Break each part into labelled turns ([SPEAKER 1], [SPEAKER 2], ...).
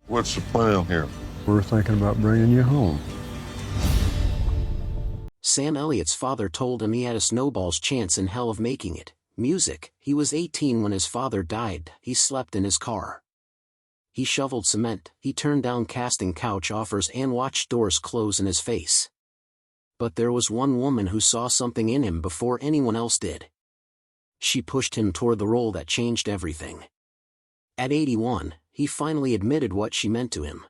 [SPEAKER 1] What's the plan here?
[SPEAKER 2] We're thinking about bringing you home.
[SPEAKER 3] Sam Elliott's father told him he had a snowball's chance in hell of making it. Music. He was 18 when his father died. He slept in his car. He shoveled cement. He turned down casting couch offers and watched doors close in his face. But there was one woman who saw something in him before anyone else did. She pushed him toward the role that changed everything. At 81, he finally admitted what she meant to him.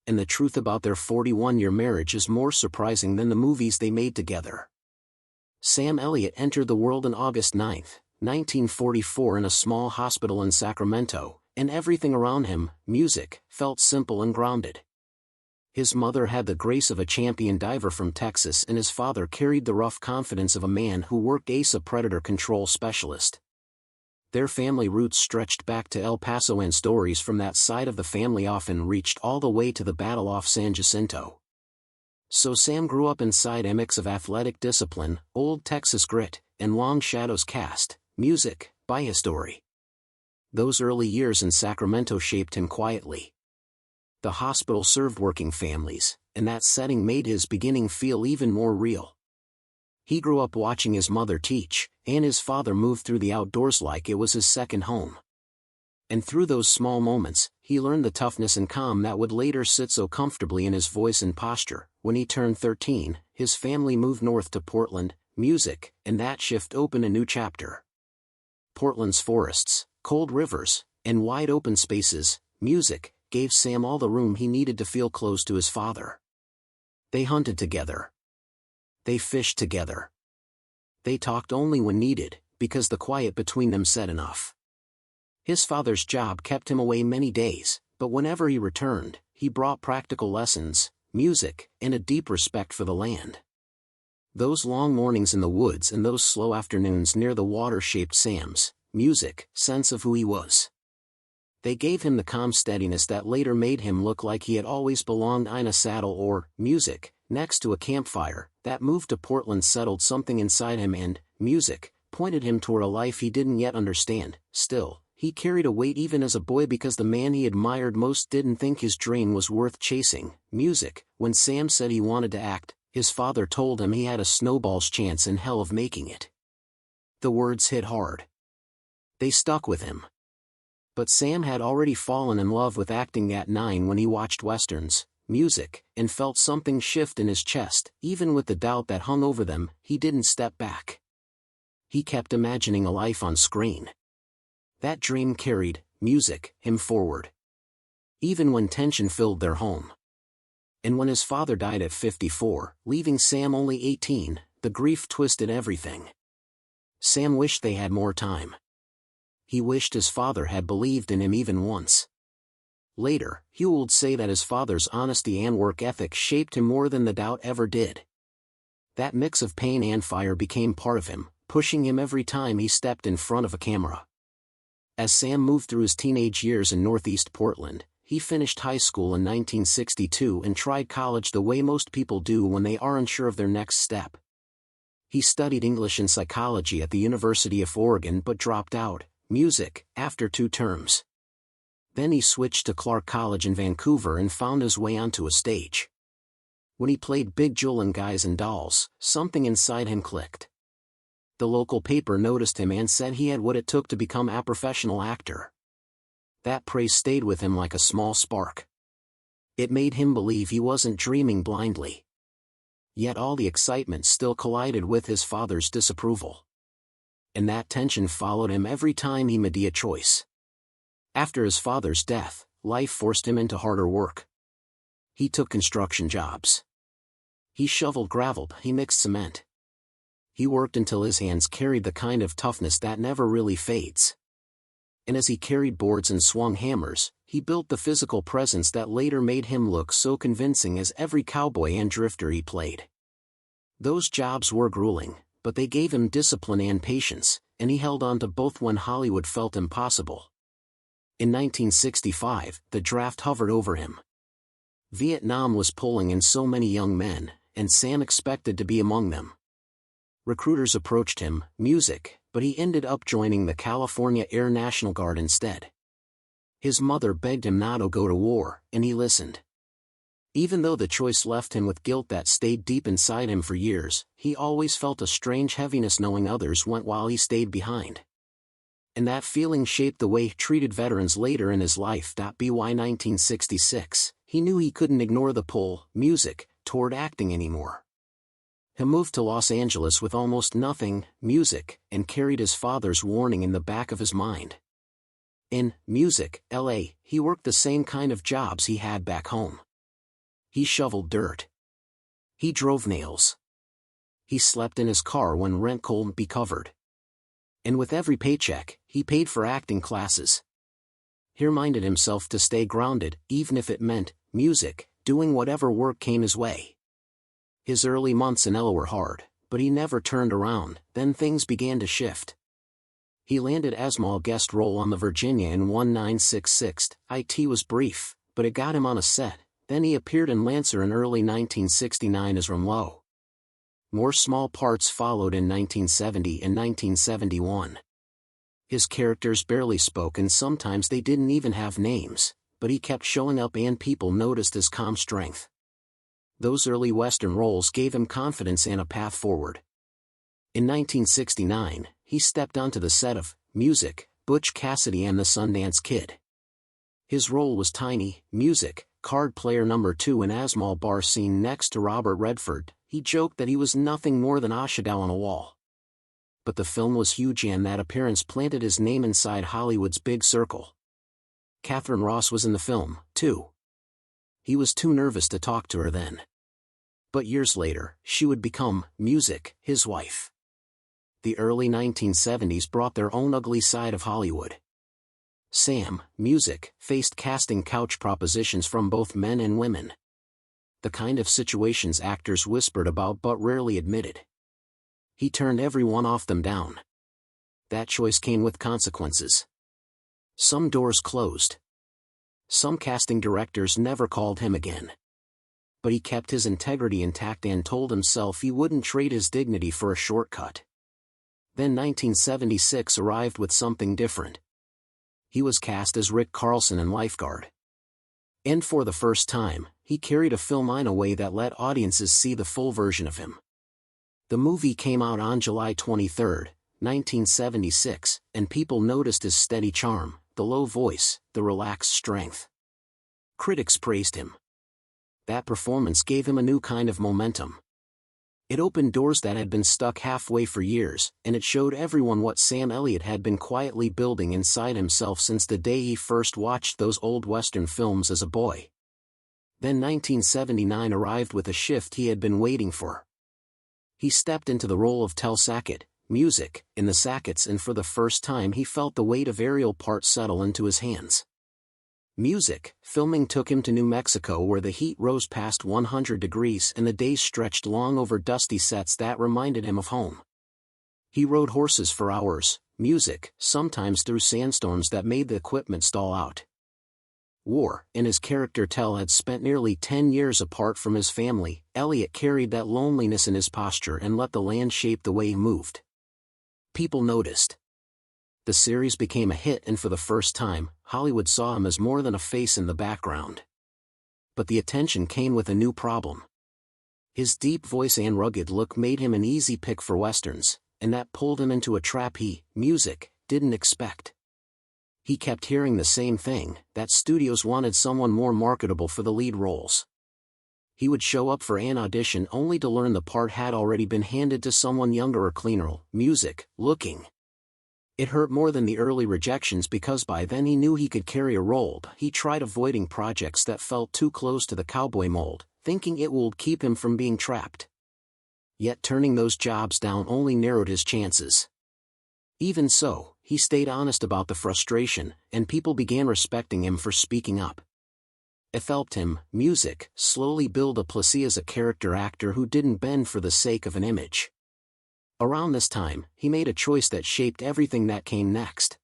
[SPEAKER 3] And the truth about their 41-year marriage is more surprising than the movies they made together. Sam Elliott entered the world on August 9, 1944 in a small hospital in Sacramento, and everything around him, music, felt simple and grounded. His mother had the grace of a champion diver from Texas, and his father carried the rough confidence of a man who worked as a predator control specialist. Their family roots stretched back to El Paso, and stories from that side of the family often reached all the way to the Battle off San Jacinto. So Sam grew up inside a mix of athletic discipline, old Texas grit, and long shadows cast, music, by his story. Those early years in Sacramento shaped him quietly. The hospital served working families, and that setting made his beginning feel even more real. He grew up watching his mother teach, and his father move through the outdoors like it was his second home. And through those small moments, he learned the toughness and calm that would later sit so comfortably in his voice and posture. When he turned 13, his family moved north to Portland, music, and that shift opened a new chapter. Portland's forests, cold rivers, and wide open spaces, music, gave Sam all the room he needed to feel close to his father. They hunted together. They fished together. They talked only when needed, because the quiet between them said enough. His father's job kept him away many days, but whenever he returned, he brought practical lessons, music, and a deep respect for the land. Those long mornings in the woods and those slow afternoons near the water shaped Sam's, music, sense of who he was. They gave him the calm steadiness that later made him look like he had always belonged in a saddle, or, music, next to a campfire. That move to Portland settled something inside him, and, music, pointed him toward a life he didn't yet understand. Still, he carried a weight even as a boy, because the man he admired most didn't think his dream was worth chasing. Music. When Sam said he wanted to act, his father told him he had a snowball's chance in hell of making it. The words hit hard. They stuck with him. But Sam had already fallen in love with acting at 9 when he watched westerns, music, and felt something shift in his chest. Even with the doubt that hung over them, he didn't step back. He kept imagining a life on screen. That dream carried, music, him forward. Even when tension filled their home. And when his father died at 54, leaving Sam only 18, the grief twisted everything. Sam wished they had more time. He wished his father had believed in him even once. Later, he would say that his father's honesty and work ethic shaped him more than the doubt ever did. That mix of pain and fire became part of him, pushing him every time he stepped in front of a camera. As Sam moved through his teenage years in Northeast Portland, he finished high school in 1962 and tried college the way most people do when they are unsure of their next step. He studied English and psychology at the University of Oregon but dropped out, music, after 2 terms. Then he switched to Clark College in Vancouver and found his way onto a stage. When he played Big Joel in Guys and Dolls, something inside him clicked. The local paper noticed him and said he had what it took to become a professional actor. That praise stayed with him like a small spark. It made him believe he wasn't dreaming blindly. Yet all the excitement still collided with his father's disapproval. And that tension followed him every time he made a choice. After his father's death, life forced him into harder work. He took construction jobs. He shoveled gravel, he mixed cement. He worked until his hands carried the kind of toughness that never really fades. And as he carried boards and swung hammers, he built the physical presence that later made him look so convincing as every cowboy and drifter he played. Those jobs were grueling, but they gave him discipline and patience, and he held on to both when Hollywood felt impossible. In 1965, the draft hovered over him. Vietnam was pulling in so many young men, and Sam expected to be among them. Recruiters approached him, music, but he ended up joining the California Air National Guard instead. His mother begged him not to go to war, and he listened. Even though the choice left him with guilt that stayed deep inside him for years, he always felt a strange heaviness knowing others went while he stayed behind. And that feeling shaped the way he treated veterans later in his life. By 1966, he knew he couldn't ignore the pull, music, toward acting anymore. He moved to Los Angeles with almost nothing, music, and carried his father's warning in the back of his mind. In music, LA, he worked the same kind of jobs he had back home. He shoveled dirt. He drove nails. He slept in his car when rent couldn't be covered. And with every paycheck, he paid for acting classes. He reminded himself to stay grounded, even if it meant music, doing whatever work came his way. His early months in LA were hard, but he never turned around. Then things began to shift. He landed as a small guest role on the Virginia in 1966. It was brief, but it got him on a set. Then he appeared in Lancer in early 1969 as Ramlo. More small parts followed in 1970 and 1971. His characters barely spoke and sometimes they didn't even have names, but he kept showing up and people noticed his calm strength. Those early Western roles gave him confidence and a path forward. In 1969, he stepped onto the set of Music, Butch Cassidy and the Sundance Kid. His role was tiny, Music, card player number 2 in a small bar scene next to Robert Redford. He joked that he was nothing more than a shadow on a wall. But the film was huge and that appearance planted his name inside Hollywood's big circle. Catherine Ross was in the film, too. He was too nervous to talk to her then. But years later, she would become Music, his wife. The early 1970s brought their own ugly side of Hollywood. Sam, Music, faced casting couch propositions from both men and women. The kind of situations actors whispered about but rarely admitted. He turned every one of them down. That choice came with consequences. Some doors closed. Some casting directors never called him again. But he kept his integrity intact and told himself he wouldn't trade his dignity for a shortcut. Then 1976 arrived with something different. He was cast as Rick Carlson in Lifeguard. And for the first time, he carried a film in a way that let audiences see the full version of him. The movie came out on July 23, 1976, and people noticed his steady charm, the low voice, the relaxed strength. Critics praised him. That performance gave him a new kind of momentum. It opened doors that had been stuck halfway for years, and it showed everyone what Sam Elliott had been quietly building inside himself since the day he first watched those old Western films as a boy. Then 1979 arrived with a shift he had been waiting for. He stepped into the role of Tel Sackett, Music, in the Sacketts, and for the first time he felt the weight of aerial parts settle into his hands. Music, filming took him to New Mexico where the heat rose past 100 degrees and the days stretched long over dusty sets that reminded him of home. He rode horses for hours, Music, sometimes through sandstorms that made the equipment stall out. War, and his character Tel had spent nearly 10 years apart from his family. Elliott carried that loneliness in his posture and let the land shape the way he moved. People noticed. The series became a hit and for the first time, Hollywood saw him as more than a face in the background. But the attention came with a new problem. His deep voice and rugged look made him an easy pick for westerns, and that pulled him into a trap he, Music, didn't expect. He kept hearing the same thing, that studios wanted someone more marketable for the lead roles. He would show up for an audition only to learn the part had already been handed to someone younger or cleaner, Music, looking. It hurt more than the early rejections because by then he knew he could carry a role. He tried avoiding projects that felt too close to the cowboy mold, thinking it would keep him from being trapped. Yet turning those jobs down only narrowed his chances. Even so, he stayed honest about the frustration, and people began respecting him for speaking up. It helped him, Music, slowly build a place as a character actor who didn't bend for the sake of an image. Around this time, he made a choice that shaped everything that came next.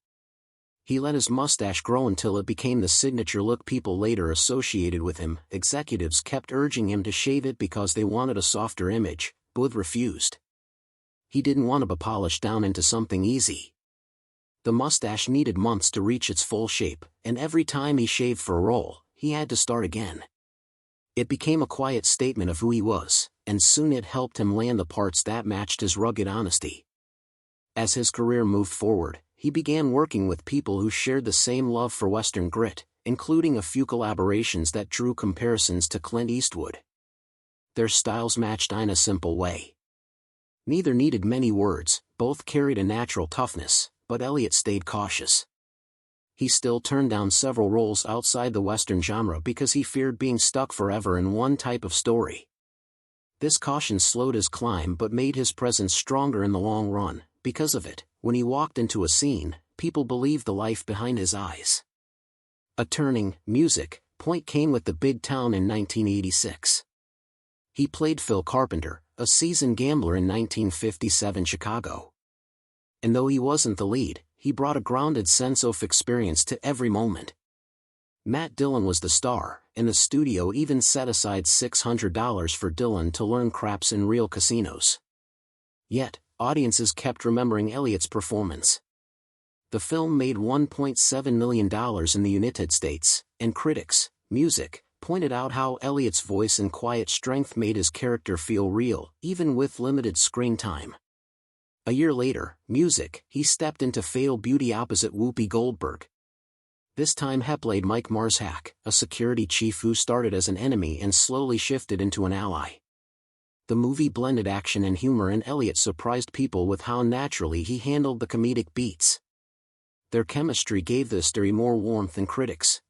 [SPEAKER 3] He let his mustache grow until it became the signature look people later associated with him. Executives kept urging him to shave it because they wanted a softer image, but refused. He didn't want to be polished down into something easy. The mustache needed months to reach its full shape, and every time he shaved for a role, he had to start again. It became a quiet statement of who he was, and soon it helped him land the parts that matched his rugged honesty. As his career moved forward, he began working with people who shared the same love for Western grit, including a few collaborations that drew comparisons to Clint Eastwood. Their styles matched in a simple way. Neither needed many words, both carried a natural toughness, but Elliott stayed cautious. He still turned down several roles outside the Western genre because he feared being stuck forever in one type of story. This caution slowed his climb but made his presence stronger in the long run. Because of it, when he walked into a scene, people believed the life behind his eyes. A turning point came with The Big Town in 1986. He played Phil Carpenter, a seasoned gambler in 1957 Chicago. And though he wasn't the lead, he brought a grounded sense of experience to every moment. Matt Dillon was the star, and the studio even set aside $600 for Dillon to learn craps in real casinos. Yet, audiences kept remembering Elliott's performance. The film made $1.7 million in the United States, and critics, pointed out how Elliott's voice and quiet strength made his character feel real, even with limited screen time. A year later, he stepped into Fatal Beauty opposite Whoopi Goldberg. This time he played Mike Marzhack, a security chief who started as an enemy and slowly shifted into an ally. The movie blended action and humor, and Elliott surprised people with how naturally he handled the comedic beats. Their chemistry gave the story more warmth, and critics,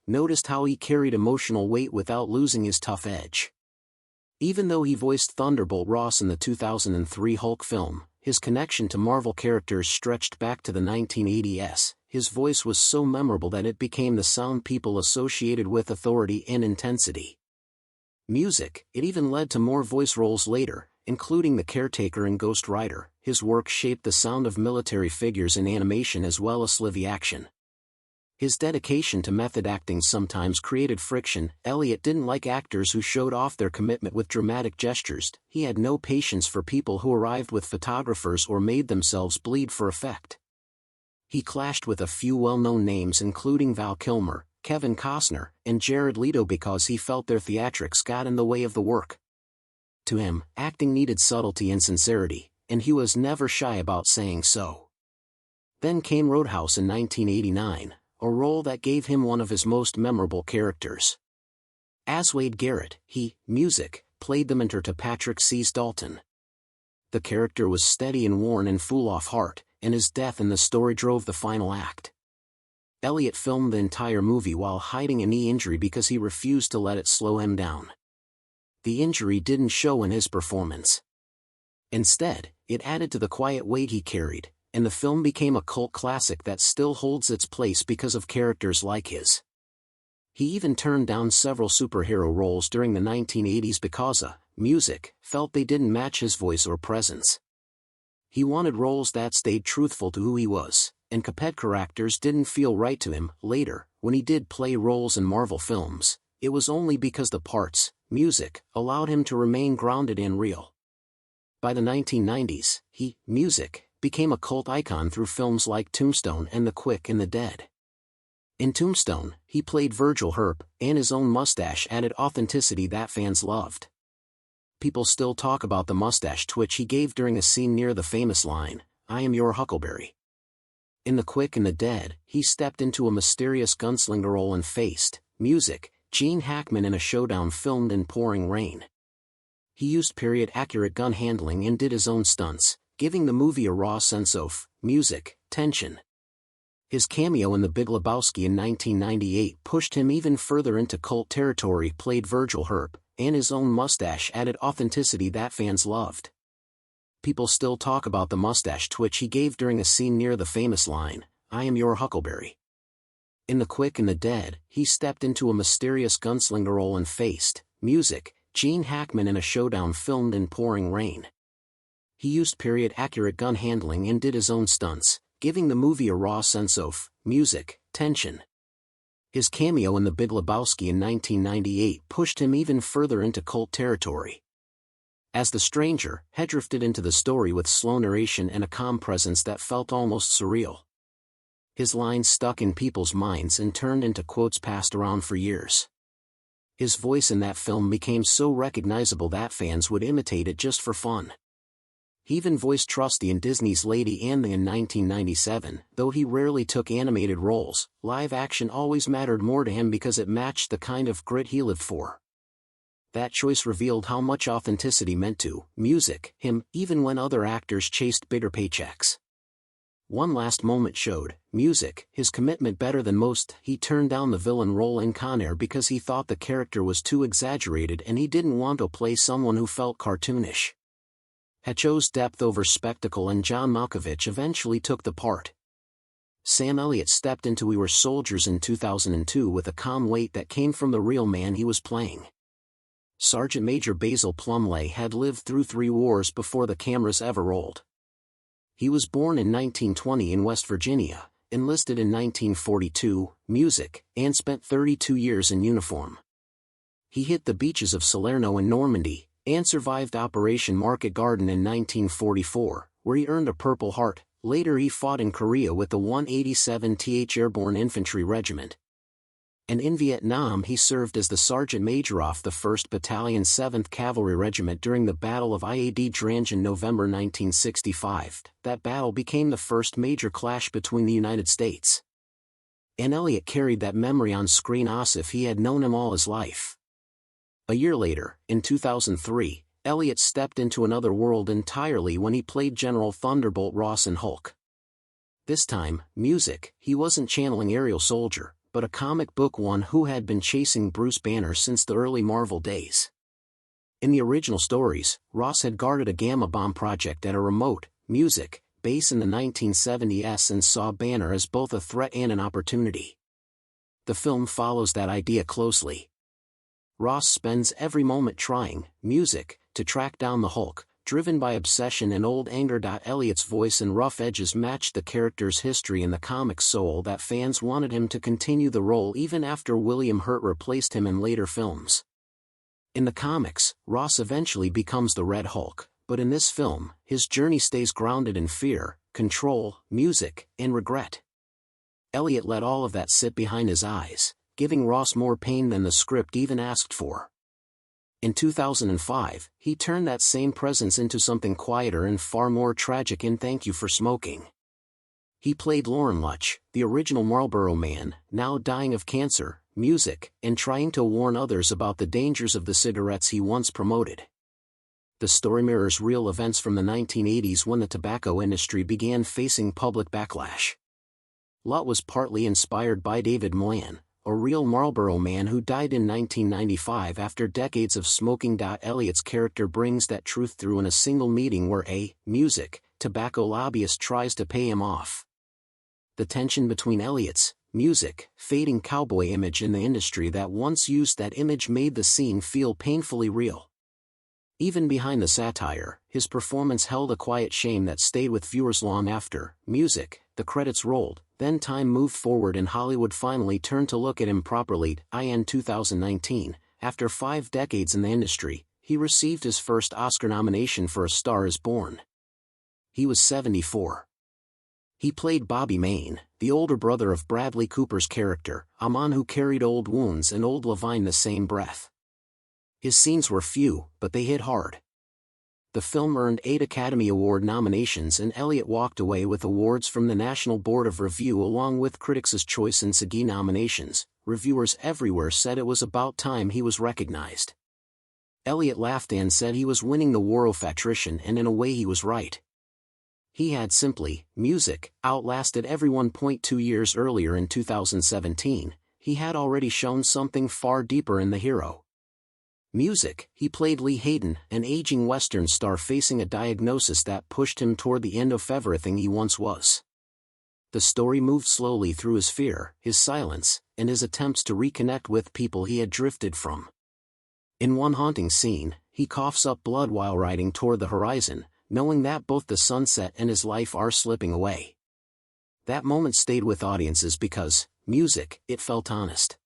[SPEAKER 3] noticed how he carried emotional weight without losing his tough edge. Even though he voiced Thunderbolt Ross in the 2003 Hulk film, his connection to Marvel characters stretched back to the 1980s. His voice was so memorable that it became the sound people associated with authority and intensity. It even led to more voice roles later, including the caretaker in Ghost Rider. His work shaped the sound of military figures in animation as well as live action. His dedication to method acting sometimes created friction. Elliott didn't like actors who showed off their commitment with dramatic gestures. He had no patience for people who arrived with photographers or made themselves bleed for effect. He clashed with a few well-known names including Val Kilmer, Kevin Costner, and Jared Leto because he felt their theatrics got in the way of the work. To him, acting needed subtlety and sincerity, and he was never shy about saying so. Then came Roadhouse in 1989, a role that gave him one of his most memorable characters. As Wade Garrett, he, played the mentor to Patrick C. Dalton. The character was steady and worn and full of heart, and his death in the story drove the final act. Elliott filmed the entire movie while hiding a knee injury because he refused to let it slow him down. The injury didn't show in his performance. Instead, it added to the quiet weight he carried, and the film became a cult classic that still holds its place because of characters like his. He even turned down several superhero roles during the 1980s because felt they didn't match his voice or presence. He wanted roles that stayed truthful to who he was, and Caped characters didn't feel right to him. Later, when he did play roles in Marvel films, it was only because the parts, allowed him to remain grounded and real. By the 1990s, he, became a cult icon through films like Tombstone and The Quick and the Dead. In Tombstone, he played Virgil Herp, and his own mustache added authenticity that fans loved. People still talk about the mustache twitch he gave during a scene near the famous line, "I am your Huckleberry." In The Quick and the Dead, he stepped into a mysterious gunslinger role and faced, Gene Hackman in a showdown filmed in pouring rain. He used period-accurate gun handling and did his own stunts, giving the movie a raw sense of, tension. His cameo in The Big Lebowski in 1998 pushed him even further into cult territory. Played Virgil Herp, and his own mustache added authenticity that fans loved. People still talk about the mustache twitch he gave during a scene near the famous line, "I am your Huckleberry." In The Quick and the Dead, he stepped into a mysterious gunslinger role and faced, Gene Hackman in a showdown filmed in pouring rain. He used period-accurate gun handling and did his own stunts, giving the movie a raw sense of, tension. His cameo in The Big Lebowski in 1998 pushed him even further into cult territory. As the stranger, he drifted into the story with slow narration and a calm presence that felt almost surreal. His lines stuck in people's minds and turned into quotes passed around for years. His voice in that film became so recognizable that fans would imitate it just for fun. He even voiced Trusty in Disney's Lady and the in 1997. Though he rarely took animated roles, live action always mattered more to him because it matched the kind of grit he lived for. That choice revealed how much authenticity meant to music, him, even when other actors chased bigger paychecks. One Last Moment showed music his commitment better than most. He turned down the villain role in Con Air because he thought the character was too exaggerated and he didn't want to play someone who felt cartoonish. He chose depth over spectacle, and John Malkovich eventually took the part. Sam Elliott stepped into We Were Soldiers in 2002 with a calm weight that came from the real man he was playing. Sergeant Major Basil Plumlee had lived through 3 wars before the cameras ever rolled. He was born in 1920 in West Virginia, enlisted in 1942, music, and spent 32 years in uniform. He hit the beaches of Salerno in Normandy, and survived Operation Market Garden in 1944, where he earned a Purple Heart. Later he fought in Korea with the 187th Airborne Infantry Regiment. And in Vietnam he served as the Sergeant Major of the 1st Battalion 7th Cavalry Regiment during the Battle of Iad Drange in November 1965. That battle became the first major clash between the United States. And Elliott carried that memory on screen as if he had known him all his life. A year later, in 2003, Elliott stepped into another world entirely when he played General Thunderbolt Ross in Hulk. This time, music, he wasn't channeling Aerial Soldier, but a comic book one who had been chasing Bruce Banner since the early Marvel days. In the original stories, Ross had guarded a gamma bomb project at a remote, music, base in the 1970s and saw Banner as both a threat and an opportunity. The film follows that idea closely. Ross spends every moment trying, music, to track down the Hulk, driven by obsession and old anger. Elliott's voice and rough edges matched the character's history in the comic soul that fans wanted him to continue the role even after William Hurt replaced him in later films. In the comics, Ross eventually becomes the Red Hulk, but in this film, his journey stays grounded in fear, control, music, and regret. Elliott let all of that sit behind his eyes, giving Ross more pain than the script even asked for. In 2005, he turned that same presence into something quieter and far more tragic in Thank You for Smoking. He played Lauren Luch, the original Marlboro Man, now dying of cancer, music, and trying to warn others about the dangers of the cigarettes he once promoted. The story mirrors real events from the 1980s when the tobacco industry began facing public backlash. Luch was partly inspired by David Moyan, a real Marlboro Man who died in 1995 after decades of smoking. Elliott's character brings that truth through in a single meeting where a music tobacco lobbyist tries to pay him off. The tension between Elliott's music fading cowboy image and the industry that once used that image made the scene feel painfully real. Even behind the satire, his performance held a quiet shame that stayed with viewers long after music, the credits rolled. Then time moved forward and Hollywood finally turned to look at him properly. In 2019, after 5 decades in the industry, he received his first Oscar nomination for A Star Is Born. He was 74. He played Bobby Maine, the older brother of Bradley Cooper's character, a man who carried old wounds and old Levine the same breath. His scenes were few, but they hit hard. The film earned 8 Academy Award nominations and Elliott walked away with awards from the National Board of Review along with Critics' Choice and SAG nominations. Reviewers everywhere said it was about time he was recognized. Elliott laughed and said he was winning the war of attrition, and in a way he was right. He had simply, music, outlasted everyone. 2 years earlier in 2017, he had already shown something far deeper in the hero. Music, he played Lee Hayden, an aging Western star facing a diagnosis that pushed him toward the end of everything he once was. The story moved slowly through his fear, his silence, and his attempts to reconnect with people he had drifted from. In one haunting scene, he coughs up blood while riding toward the horizon, knowing that both the sunset and his life are slipping away. That moment stayed with audiences because, music, it felt honest.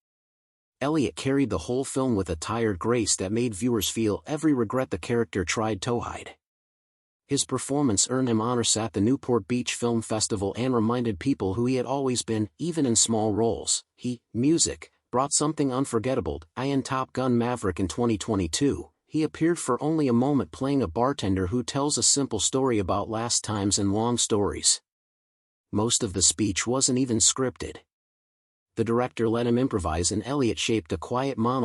[SPEAKER 3] Elliott carried the whole film with a tired grace that made viewers feel every regret the character tried to hide. His performance earned him honors at the Newport Beach Film Festival and reminded people who he had always been, even in small roles. He, music, brought something unforgettable. In Top Gun Maverick in 2022, he appeared for only a moment playing a bartender who tells a simple story about last times and long stories. Most of the speech wasn't even scripted. The director let him improvise and Elliott shaped a quiet monologue